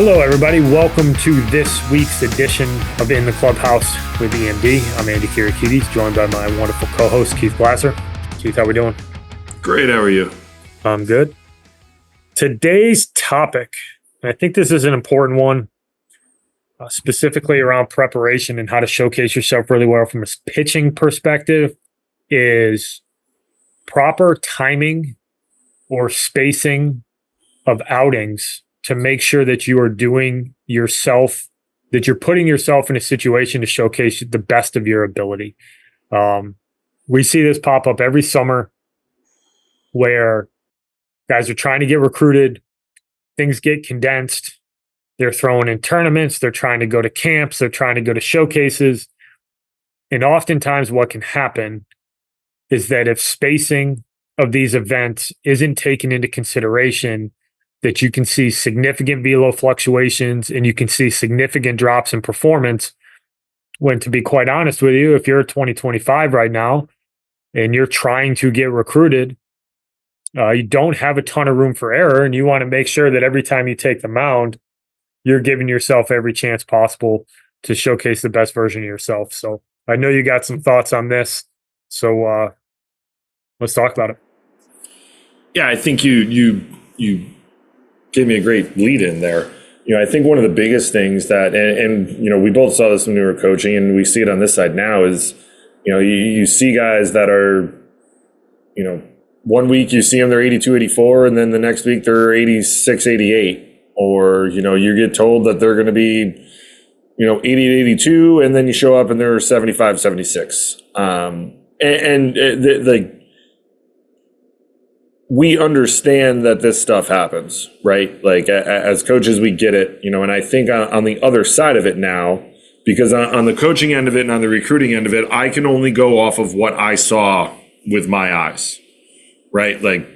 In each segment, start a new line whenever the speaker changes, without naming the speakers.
Hello, everybody. Welcome to this week's edition of In the Clubhouse with EMD. I'm Andy Kirikides, joined by my wonderful co-host, Keith Glasser. Keith, how we doing?
Great. How are you?
I'm good. Today's topic, and I think this is an important one, specifically around preparation and how to showcase yourself really well from a pitching perspective, is proper timing or spacing of outings to make sure that you are doing yourself, that you're putting yourself in a situation to showcase the best of your ability. We see this pop up every summer where guys are trying to get recruited, things get condensed, they're throwing in tournaments, they're trying to go to camps, they're trying to go to showcases. And oftentimes what can happen is that if spacing of these events isn't taken into consideration, that you can see significant velo fluctuations and you can see significant drops in performance. When, to be quite honest with you, if you're 2025 right now and you're trying to get recruited, you don't have a ton of room for error, and you want to make sure that every time you take the mound, you're giving yourself every chance possible to showcase the best version of yourself. So I know you got some thoughts on this. So let's talk about it.
Yeah, I think you gave me a great lead in there. I think one of the biggest things that, and we both saw this when we were coaching, and we see it on this side now, is, you see guys that are, 1 week you see them, they're 82, 84, and then the next week they're 86, 88. Or, you get told that they're going to be, 80 to 82, and then you show up and they're 75, 76. We understand that this stuff happens, right? Like, as coaches, we get it, and I think on the other side of it now, because on the coaching end of it and on the recruiting end of it, I can only go off of what I saw with my eyes, right? Like,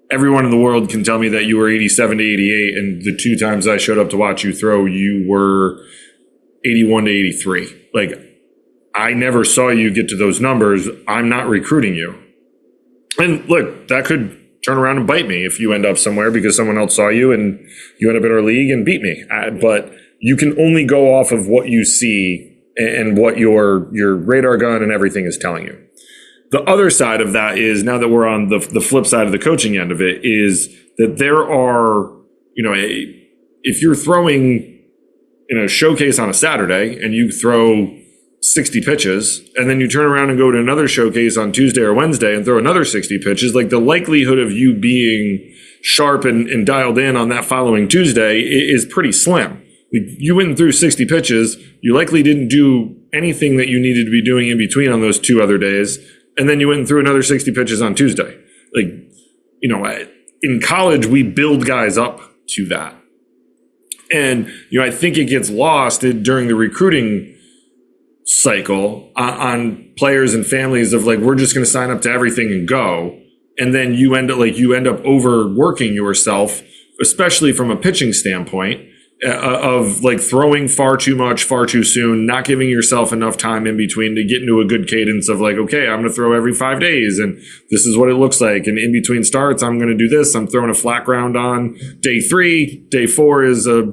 everyone in the world can tell me that you were 87 to 88, and the 2 times I showed up to watch you throw, you were 81 to 83. Like, I never saw you get to those numbers. I'm not recruiting you. And look, that could turn around and bite me if you end up somewhere because someone else saw you and you end up in our league and beat me. But you can only go off of what you see and what your radar gun and everything is telling you. The other side of that is, now that we're on the flip side of the coaching end of it, is that there are, if you're throwing in a showcase on a Saturday and you throw 60 pitches, and then you turn around and go to another showcase on Tuesday or Wednesday and throw another 60 pitches, like, the likelihood of you being sharp and dialed in on that following Tuesday is pretty slim. You went through 60 pitches, you likely didn't do anything that you needed to be doing in between on those 2 other days, and then you went through another 60 pitches on Tuesday. Like, in college, we build guys up to that. And, I think it gets lost during the recruiting cycle on players and families of, like, we're just going to sign up to everything and go. And then you end up overworking yourself, especially from a pitching standpoint, of like throwing far too much, far too soon, not giving yourself enough time in between to get into a good cadence of, like, okay, I'm going to throw every 5 days and this is what it looks like. And in between starts, I'm going to do this. I'm throwing a flat ground on day 3. Day 4 is a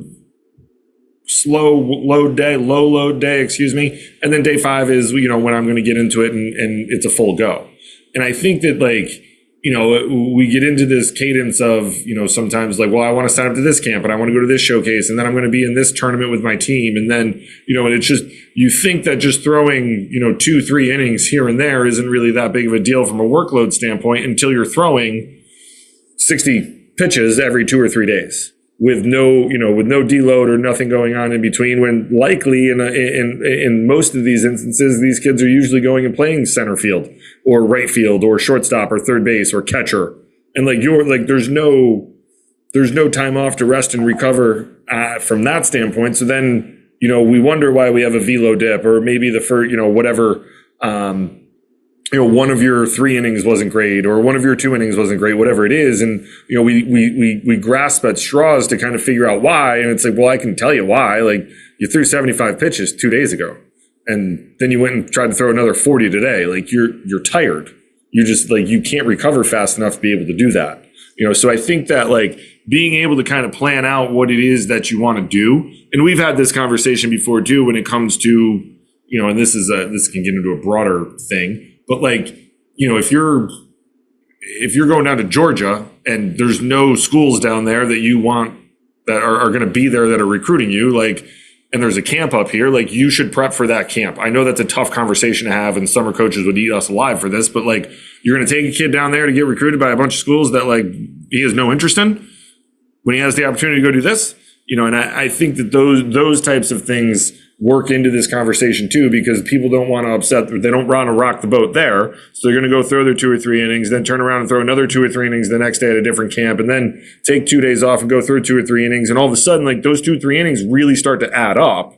low load day, and then day 5 is, when I'm going to get into it and it's a full go. And I think that, like, we get into this cadence of, sometimes, like, well, I want to sign up to this camp and I want to go to this showcase, and then I'm going to be in this tournament with my team, and then, and it's just, you think that just throwing 2-3 innings here and there isn't really that big of a deal from a workload standpoint until you're throwing 60 pitches every 2 or 3 days. With no deload or nothing going on in between, when likely in most of these instances, these kids are usually going and playing center field or right field or shortstop or third base or catcher. And there's no time off to rest and recover from that standpoint. So then, we wonder why we have a velo dip, or maybe the first, whatever, one of your 3 innings wasn't great, or one of your 2 innings wasn't great, whatever it is. And, we grasp at straws to kind of figure out why. And it's like, well, I can tell you why. Like, you threw 75 pitches 2 days ago, and then you went and tried to throw another 40 today. Like, you're tired. You just, like, you can't recover fast enough to be able to do that. So I think that, like, being able to kind of plan out what it is that you want to do. And we've had this conversation before too, when it comes to, and this can get into a broader thing, but like, if you're going down to Georgia and there's no schools down there that you want that are going to be there that are recruiting you, like, and there's a camp up here, like you should prep for that camp. I know that's a tough conversation to have and summer coaches would eat us alive for this, but like you're going to take a kid down there to get recruited by a bunch of schools that like he has no interest in when he has the opportunity to go do this, and I think that those types of things work into this conversation too, because people don't want to they don't want to rock the boat there. So they're going to go throw their 2 or 3 innings, then turn around and throw another 2 or 3 innings the next day at a different camp, and then take 2 days off and go through 2 or 3 innings. And all of a sudden, like those 2 or 3 innings really start to add up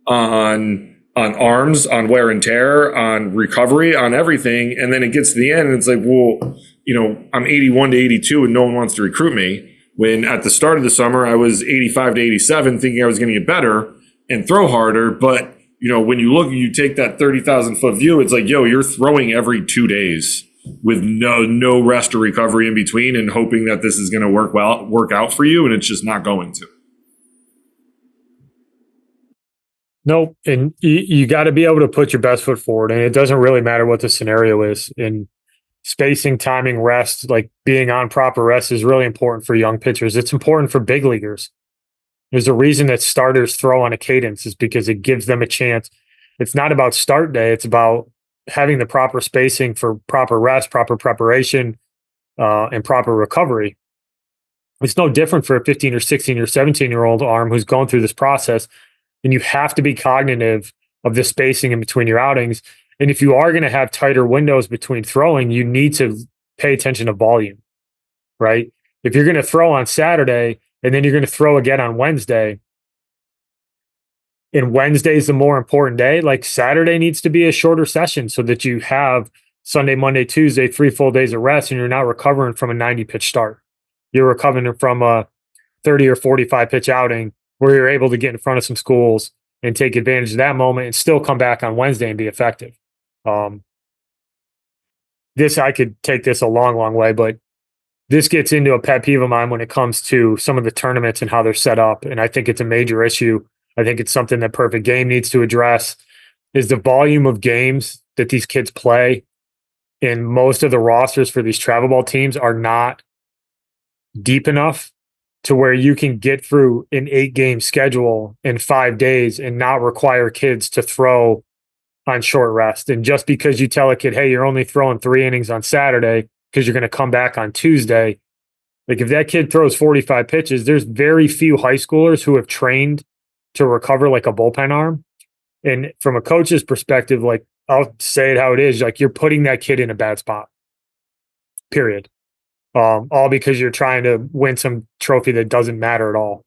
on arms, on wear and tear, on recovery, on everything. And then it gets to the end and it's like, well, I'm 81 to 82 and no one wants to recruit me. When at the start of the summer, I was 85 to 87 thinking I was going to get better and throw harder. But, when you take that 30,000 foot view, it's like, you're throwing every 2 days with no rest or recovery in between and hoping that this is going to work out for you. And it's just not going to.
Nope. And you got to be able to put your best foot forward. And it doesn't really matter what the scenario is. And spacing, timing, rest, like being on proper rest is really important for young pitchers. It's important for big leaguers. There's a reason that starters throw on a cadence is because it gives them a chance. It's not about start day. It's about having the proper spacing for proper rest, proper preparation, and proper recovery. It's no different for a 15 or 16 or 17-year-old arm who's going through this process. And you have to be cognitive of the spacing in between your outings. And if you are going to have tighter windows between throwing, you need to pay attention to volume, right? If you're going to throw on Saturday and then you're going to throw again on Wednesday, and Wednesday is the more important day, like Saturday needs to be a shorter session so that you have Sunday, Monday, Tuesday, 3 full days of rest, and you're not recovering from a 90 pitch start. You're recovering from a 30 or 45 pitch outing where you're able to get in front of some schools and take advantage of that moment and still come back on Wednesday and be effective. I could take this a long, long way, but this gets into a pet peeve of mine when it comes to some of the tournaments and how they're set up. And I think it's a major issue. I think it's something that Perfect Game needs to address is the volume of games that these kids play. And most of the rosters for these travel ball teams are not deep enough to where you can get through an 8-game schedule in 5 days and not require kids to throw on short rest. And just because you tell a kid, hey, you're only throwing 3 innings on Saturday because you're going to come back on Tuesday, like if that kid throws 45 pitches, there's very few high schoolers who have trained to recover like a bullpen arm. And from a coach's perspective, like I'll say it how it is, like you're putting that kid in a bad spot, period. All because you're trying to win some trophy that doesn't matter at all.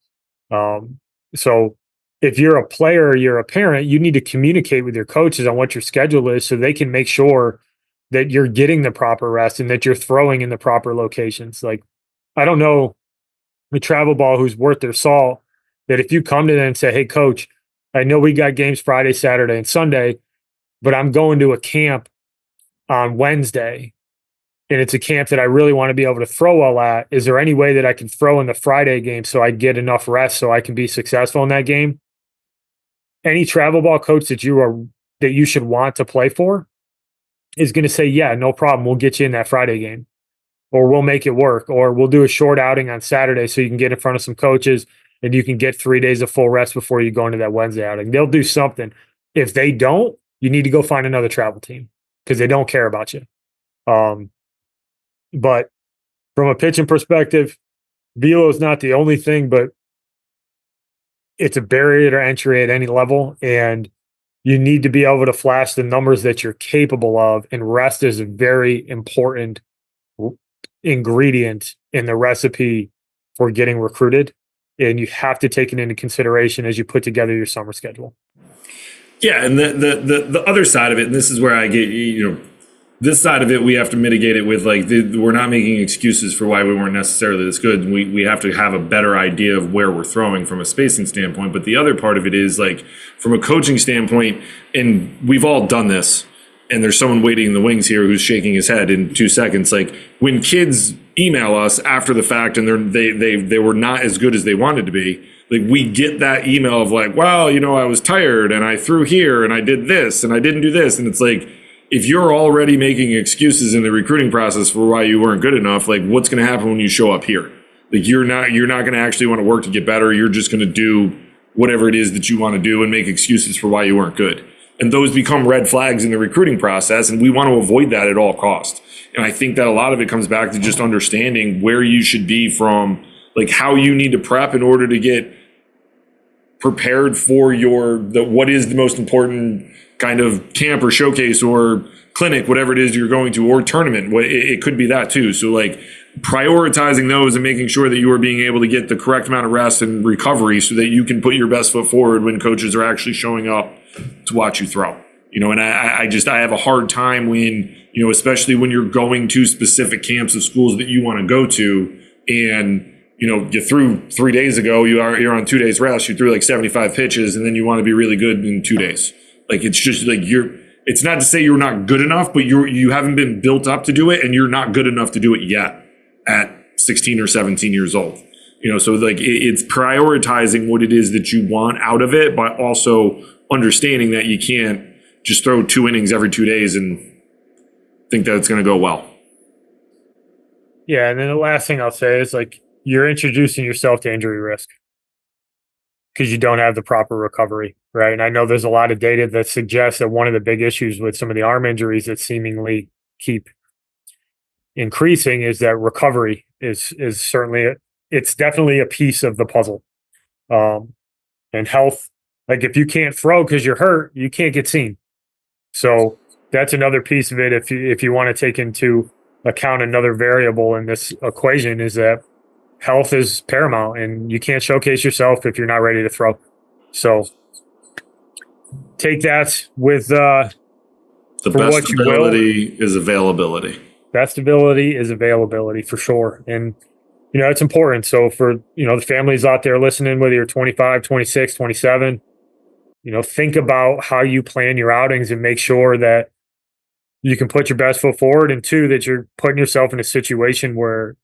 So if you're a player or you're a parent, you need to communicate with your coaches on what your schedule is so they can make sure that you're getting the proper rest and that you're throwing in the proper locations. Like, I don't know a travel ball who's worth their salt that if you come to them and say, hey, coach, I know we got games Friday, Saturday, and Sunday, but I'm going to a camp on Wednesday. And it's a camp that I really want to be able to throw well at. Is there any way that I can throw in the Friday game so I get enough rest so I can be successful in that game? Any travel ball coach that you should want to play for is going to say, yeah, no problem. We'll get you in that Friday game, or we'll make it work, or we'll do a short outing on Saturday so you can get in front of some coaches and you can get 3 days of full rest before you go into that Wednesday outing. They'll do something. If they don't, you need to go find another travel team because they don't care about you. But from a pitching perspective, velo is not the only thing, but it's a barrier to entry at any level. And you need to be able to flash the numbers that you're capable of. And rest is a very important ingredient in the recipe for getting recruited. And you have to take it into consideration as you put together your summer schedule.
Yeah. And the other side of it, and this is where I get, this side of it, we have to mitigate it with we're not making excuses for why we weren't necessarily this good. We have to have a better idea of where we're throwing from a spacing standpoint. But the other part of it is from a coaching standpoint, and we've all done this. and there's someone waiting in the wings here who's shaking his head in 2 seconds. Like when kids email us after the fact and they were not as good as they wanted to be, like we get that email of like, well, I was tired and I threw here and I did this and I didn't do this. And it's like, if you're already making excuses in the recruiting process for why you weren't good enough, like what's going to happen when you show up here? Like you're not going to actually want to work to get better. You're just going to do whatever it is that you want to do and make excuses for why you weren't good. And those become red flags in the recruiting process. And we want to avoid that at all costs. And I think that a lot of it comes back to just understanding where you should be from, like how you need to prep in order to get prepared for what is the most important kind of camp or showcase or clinic, whatever it is you're going to, or tournament. It could be that too. So like prioritizing those and making sure that you are being able to get the correct amount of rest and recovery so that you can put your best foot forward when coaches are actually showing up to watch you throw. And I have a hard time when, especially when you're going to specific camps of schools that you want to go to and, you threw 3 days ago, you're on 2 days rest, you threw like 75 pitches and then you want to be really good in 2 days. Like, it's just like it's not to say you're not good enough, but you haven't been built up to do it and you're not good enough to do it yet at 16 or 17 years old. So like it's prioritizing what it is that you want out of it, but also understanding that you can't just throw 2 innings every 2 days and think that it's going to go well.
Yeah. And then the last thing I'll say is like, you're introducing yourself to injury risk because you don't have the proper recovery, right? And I know there's a lot of data that suggests that one of the big issues with some of the arm injuries that seemingly keep increasing is that recovery is certainly, it's definitely a piece of the puzzle. And health, like if you can't throw because you're hurt, you can't get seen. So that's another piece of it. If you want to take into account another variable in this equation is that health is paramount and you can't showcase yourself if you're not ready to throw. So take that with
the best ability is availability.
Best ability is availability for sure. And, it's important. So for, the families out there listening, whether you're 25, 26, 27, think about how you plan your outings and make sure that you can put your best foot forward. And 2, that you're putting yourself in a situation where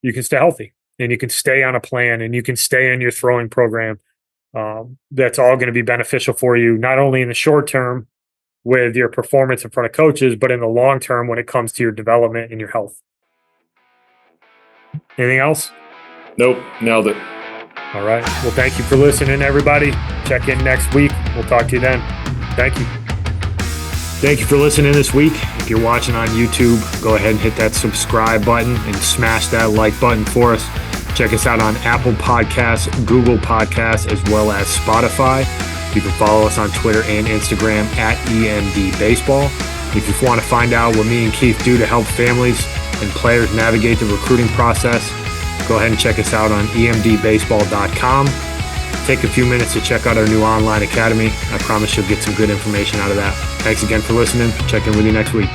you can stay healthy. And you can stay on a plan and you can stay in your throwing program. That's all going to be beneficial for you, not only in the short term with your performance in front of coaches, but in the long term when it comes to your development and your health. Anything else?
Nope. Nailed it.
All right. Well, thank you for listening, everybody. Check in next week. We'll talk to you then. Thank you. Thank you for listening this week. If you're watching on YouTube, go ahead and hit that subscribe button and smash that like button for us. Check us out on Apple Podcasts, Google Podcasts, as well as Spotify. You can follow us on Twitter and Instagram at EMD Baseball. If you want to find out what me and Keith do to help families and players navigate the recruiting process, go ahead and check us out on emdbaseball.com. Take a few minutes to check out our new online academy. I promise you'll get some good information out of that. Thanks again for listening. Check in with you next week.